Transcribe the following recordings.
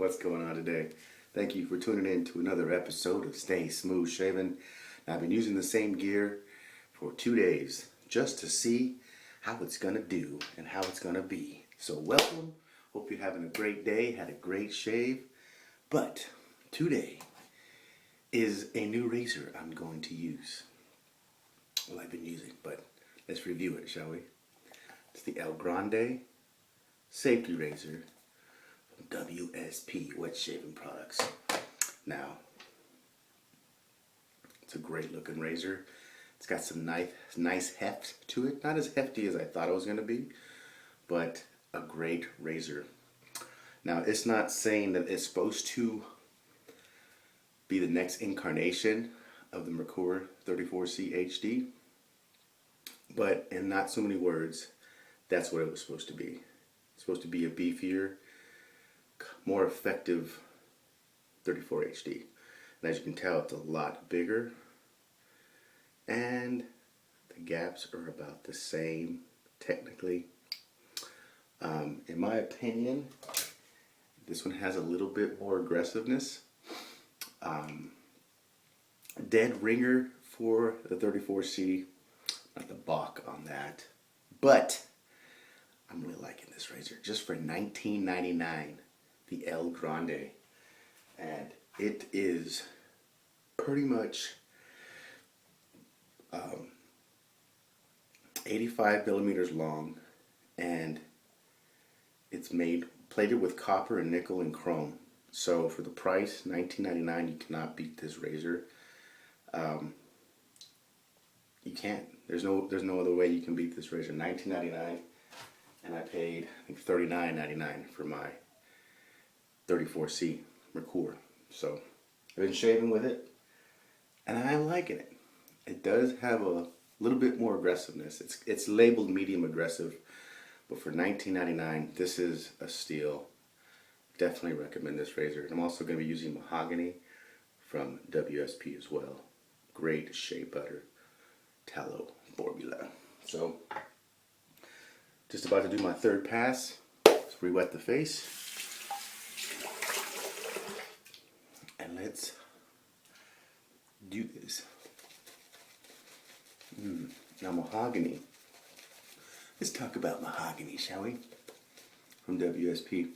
What's going on today? Thank you for tuning in to another episode of Stay Smooth Shaven. Now, I've been using the same gear for 2 days just to see how it's going to do and how it's going to be. So welcome. Hope you're having a great day, had a great shave. But today is a new razor I'm going to use. Well, I've been using, but let's review it, shall we? It's the Grande safety razor from WSP Wet Shaving Products. Now, it's a great looking razor. It's got some nice heft to it. Not as hefty as I thought it was going to be, but a great razor. Now, it's not saying that it's supposed to be the next incarnation of the Merkur 34C HD, but in not so many words, that's what it was supposed to be. It's supposed to be a beefier, more effective 34 HD. And as you can tell, it's a lot bigger, and the gaps are about the same technically. In my opinion, this one has a little bit more aggressiveness. Dead ringer for the 34C, not the balk on that, but I'm really liking this razor. Just for $19.99, the El Grande, and it is pretty much 85 millimeters long, and it's plated with copper and nickel and chrome. So for the price, $19.99, you cannot beat this razor. You can't. There's no other way you can beat this razor. $19.99, and I paid I think $39.99 for my 34C Merkur. So I've been shaving with it, and I'm liking it. It does have a little bit more aggressiveness. It's labeled medium aggressive, but for $19.99, this is a steal. Definitely recommend this razor. And I'm also going to be using Mahogany from WSP as well. Great shea butter tallow formula. So, just about to do my third pass. Let's re-wet the face. And let's do this. Now, Mahogany. Let's talk about Mahogany, shall we? From WSP.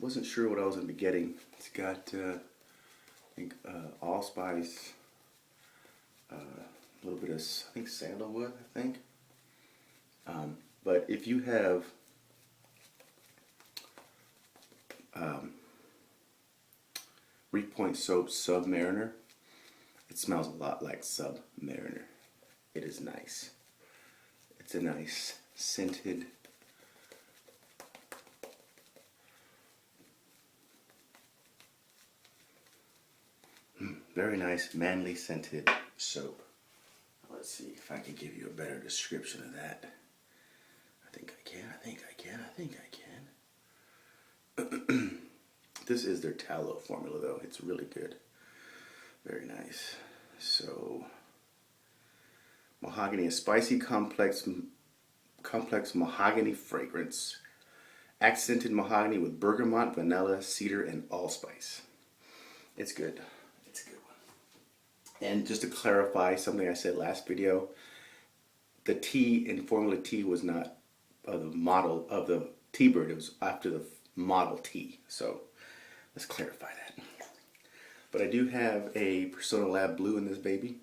Wasn't sure what I was going to be getting. It's got, I think, allspice, a little bit of, I think, sandalwood, I think. But if you have Reef Point Soap Submariner, it smells a lot like Submariner. It is nice. It's a nice scented, very nice manly scented soap. Let's see if I can give you a better description of that. I think I can. This is their tallow formula though. It's really good. Very nice. So, Mahogany, a spicy complex mahogany fragrance. Accented mahogany with bergamot, vanilla, cedar, and allspice. It's good. It's a good one. And just to clarify something I said last video, the T in Formula T was not the model of the T-Bird. It was after the Model T. So let's clarify that. But I do have a Persona Lab Blue in this baby.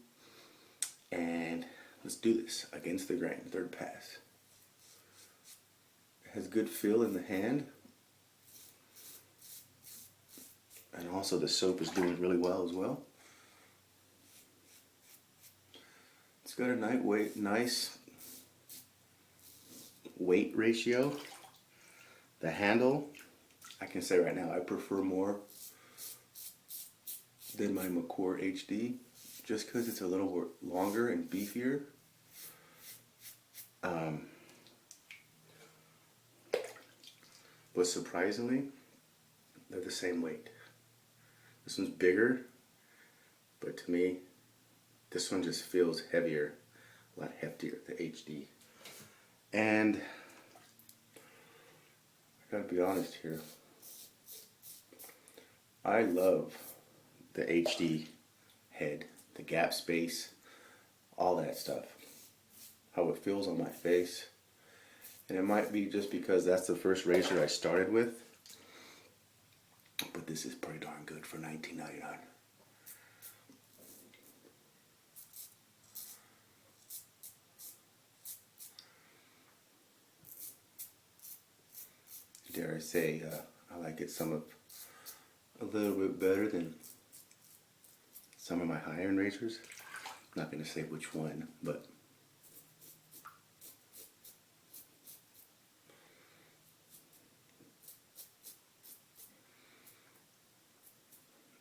And let's do this against the grain, third pass. It has good feel in the hand. And also the soap is doing really well as well. It's got a nice weight ratio. The handle, I can say right now, I prefer more than my Merkur HD, just because it's a little longer and beefier. But surprisingly, they're the same weight. This one's bigger, but to me, this one just feels heavier, a lot heftier, the HD. And I gotta be honest here, I love the HD head, the gap space, all that stuff. How it feels on my face. And it might be just because that's the first razor I started with. But this is pretty darn good for $19.99. Dare I say, I like it a little bit better than some of my higher end razors. I'm not going to say which one, but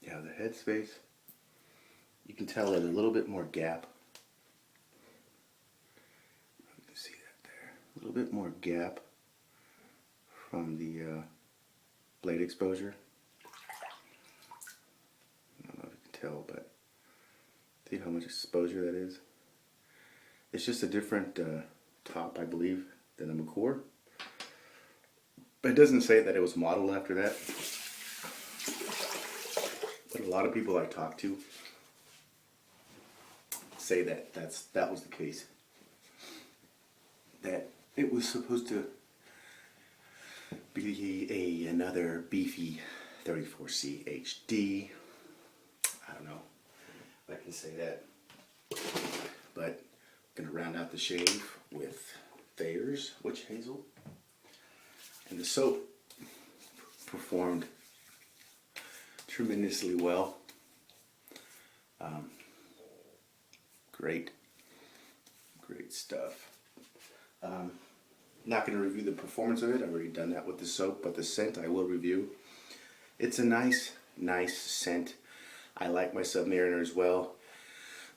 yeah, the head space, you can tell there's a little bit more gap. You can see that there. A little bit more gap from the blade exposure. I don't know if you can tell, but see how much exposure that is? It's just a different top, I believe, than the McCord. But it doesn't say that it was modeled after that. But a lot of people I talk to say that that was the case. That it was supposed to be another beefy 34C HD. I don't know if I can say that. But I'm gonna round out the shave with Thayer's Witch Hazel. And the soap performed tremendously well. Great stuff. Not going to review the performance of it. I've already done that with the soap, but the scent I will review. It's a nice scent. I like my Submariner as well,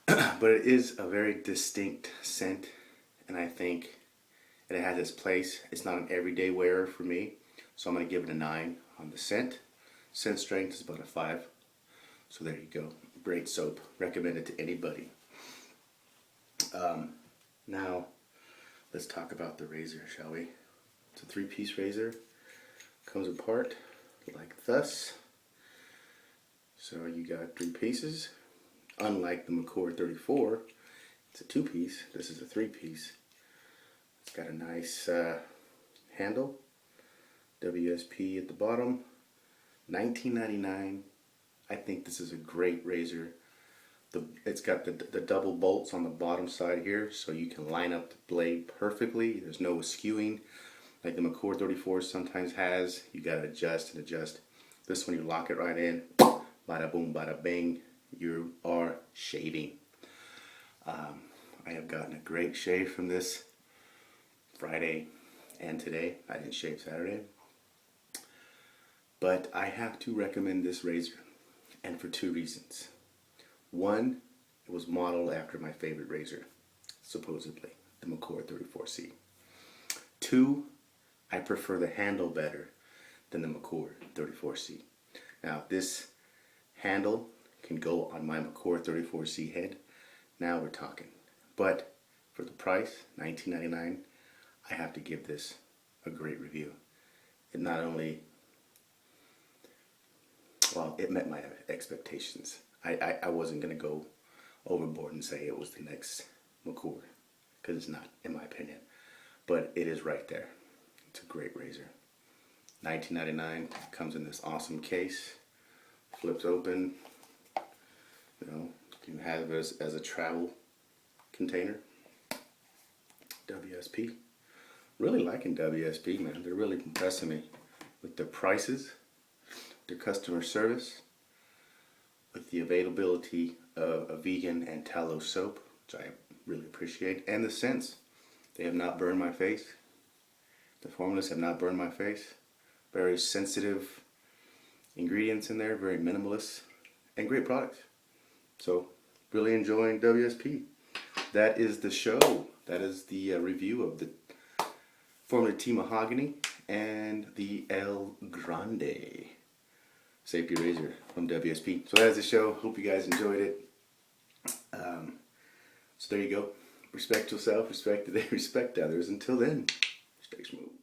but it is a very distinct scent, and I think it has its place. It's not an everyday wearer for me, so I'm going to give it a 9 on the scent. Scent strength is about a 5. So there you go. Great soap. Recommend it to anybody. Now, let's talk about the razor, shall we? It's a 3-piece razor. Comes apart like thus. So you got 3 pieces. Unlike the McCord 34, it's a 2-piece. This is a 3-piece. It's got a nice handle. WSP at the bottom. $19.99. I think this is a great razor. It's got the double bolts on the bottom side here, so you can line up the blade perfectly. There's no skewing like the McCord 34 sometimes has. You gotta adjust and adjust. This one you lock it right in. Bada boom, bada bang. You are shaving. I have gotten a great shave from this Friday and today. I didn't shave Saturday. But I have to recommend this razor, and for 2 reasons. One, it was modeled after my favorite razor, supposedly, the McCord 34C. 2, I prefer the handle better than the McCord 34C. Now, this handle can go on my McCord 34C head. Now we're talking. But for the price, $19.99, I have to give this a great review. It not only, well, it met my expectations. I wasn't going to go overboard and say it was the next McCord, because it's not, in my opinion. But it is right there. It's a great razor. $19.99, comes in this awesome case. Flips open. You know, you can have it as a travel container. WSP. Really liking WSP, man. They're really impressing me with their prices, their customer service, with the availability of a vegan and tallow soap, which I really appreciate, and the scents. They have not burned my face. The formulas have not burned my face. Very sensitive ingredients in there, very minimalist, and great products. So, really enjoying WSP. That is the show. That is the review of the formT Mahogany and the Grande safety razor from WSP. So that is the show. Hope you guys enjoyed it. So there you go. Respect yourself, respect today, respect others. Until then, stay smooth.